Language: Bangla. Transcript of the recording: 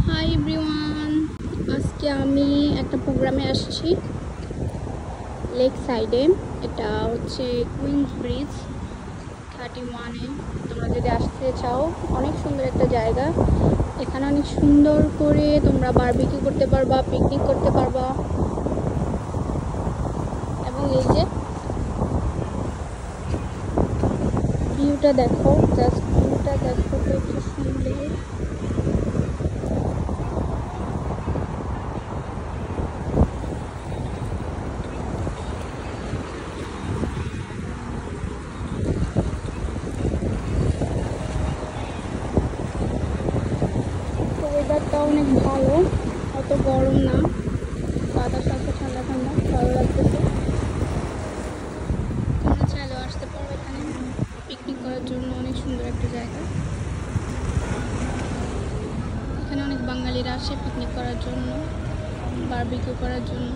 হাই এভরিওয়ান, আজকে আমি একটা প্রোগ্রামে আসছি লেক সাইডে। এটা হচ্ছে কুইন্স ব্রিজ 31-এ। তোমরা যদি আসতে চাও, অনেক সুন্দর একটা জায়গা। এখানে অনেক সুন্দর করে তোমরা বারবিকিউ করতে পারবা, পিকনিক করতে পারবা। এবং এই যে ভিউটা দেখো, জাস্ট ভিউটা দেখো কত সুন্দর। ওয়েদারটা অনেক ভালো, অত গরম না, বাতাস আছে ঠান্ডা ঠান্ডা, ভালো লাগতেছে। তোমরা চাইলেও আসতে পারো এখানে পিকনিক করার জন্য। অনেক সুন্দর একটা জায়গা। এখানে অনেক বাঙালিরা আসে পিকনিক করার জন্য, বারবিকিউ করার জন্য।